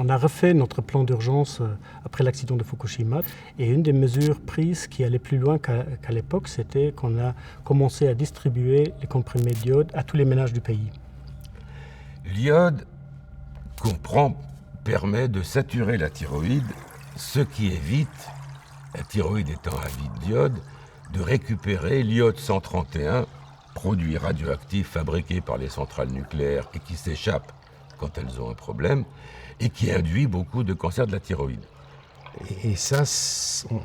On a refait notre plan d'urgence après l'accident de Fukushima et une des mesures prises qui allait plus loin qu'à l'époque, c'était qu'on a commencé à distribuer les comprimés d'iode à tous les ménages du pays. L'iode qu'on prend permet de saturer la thyroïde, ce qui évite, la thyroïde étant avide d'iode, de récupérer l'iode 131, produit radioactif fabriqué par les centrales nucléaires et qui s'échappe quand elles ont un problème, et qui induit beaucoup de cancers de la thyroïde. Et ça,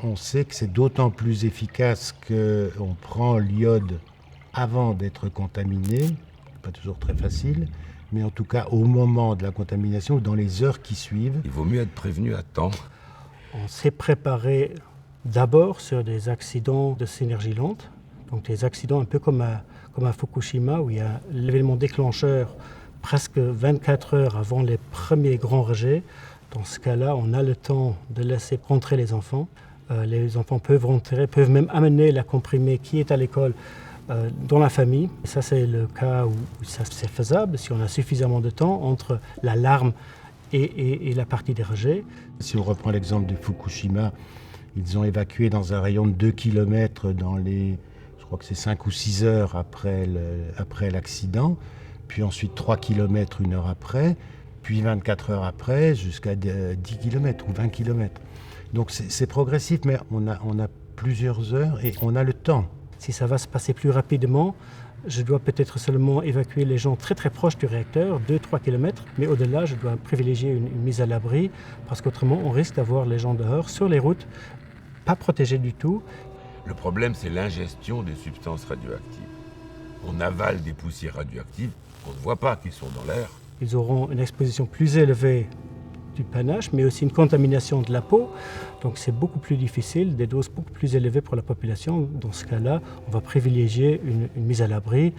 on sait que c'est d'autant plus efficace qu'on prend l'iode avant d'être contaminé, pas toujours très facile, mais en tout cas au moment de la contamination ou dans les heures qui suivent. Il vaut mieux être prévenu à temps. On s'est préparé d'abord sur des accidents de synergie lente, donc des accidents un peu comme à Fukushima, où il y a l'événement déclencheur presque 24 heures avant les premiers grands rejets. Dans ce cas-là, on a le temps de laisser rentrer les enfants. Les enfants peuvent rentrer, peuvent même amener la comprimée qui est à l'école dans la famille. Et ça, c'est le cas où ça, c'est faisable, si on a suffisamment de temps entre l'alarme et la partie des rejets. Si on reprend l'exemple de Fukushima, ils ont évacué dans un rayon de 2 km dans les, je crois que c'est 5 ou 6 heures après l'accident, puis ensuite 3 km une heure après, puis 24 heures après, jusqu'à 10 km ou 20 km. Donc c'est progressif, mais on a plusieurs heures et on a le temps. Si ça va se passer plus rapidement, je dois peut-être seulement évacuer les gens très très proches du réacteur, 2-3 km, mais au-delà, je dois privilégier une mise à l'abri, parce qu'autrement, on risque d'avoir les gens dehors, sur les routes, pas protégés du tout. Le problème, c'est l'ingestion des substances radioactives. On avale des poussières radioactives qu'on ne voit pas, qui sont dans l'air. Ils auront une exposition plus élevée du panache, mais aussi une contamination de la peau. Donc c'est beaucoup plus difficile, des doses beaucoup plus élevées pour la population. Dans ce cas-là, on va privilégier une mise à l'abri.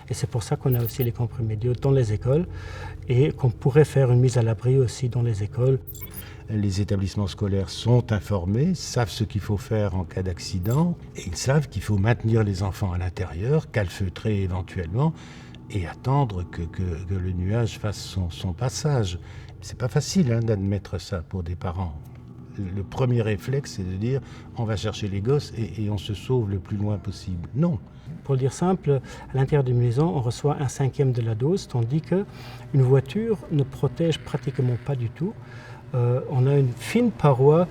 Et c'est pour ça qu'on a aussi les comprimés d'iode dans les écoles et qu'on pourrait faire une mise à l'abri aussi dans les écoles. Les établissements scolaires sont informés, savent ce qu'il faut faire en cas d'accident et ils savent qu'il faut maintenir les enfants à l'intérieur, calfeutrer éventuellement et attendre que le nuage fasse son passage. C'est pas facile d'admettre ça pour des parents. Le premier réflexe, c'est de dire on va chercher les gosses et on se sauve le plus loin possible. Non. Pour le dire simple, à l'intérieur d'une maison, on reçoit 1/5 de la dose, tandis qu'une voiture ne protège pratiquement pas du tout. On a une fine paroi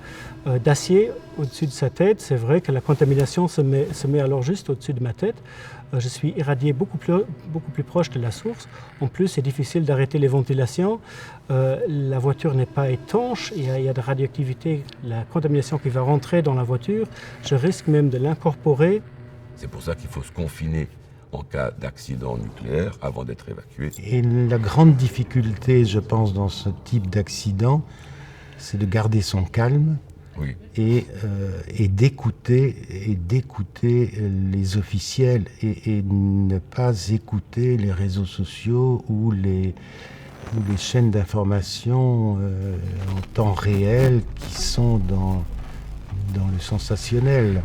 d'acier au-dessus de sa tête. C'est vrai que la contamination se met alors juste au-dessus de ma tête. Je suis irradié beaucoup plus proche de la source. En plus, c'est difficile d'arrêter les ventilations. La voiture n'est pas étanche. Il y a de radioactivité, la contamination qui va rentrer dans la voiture. Je risque même de l'incorporer. C'est pour ça qu'il faut se confiner en cas d'accident nucléaire avant d'être évacué. Et la grande difficulté, je pense, dans ce type d'accident, c'est de garder son calme. Oui. Et d'écouter les officiels et ne pas écouter les réseaux sociaux ou les chaînes d'information en temps réel qui sont dans le sensationnel.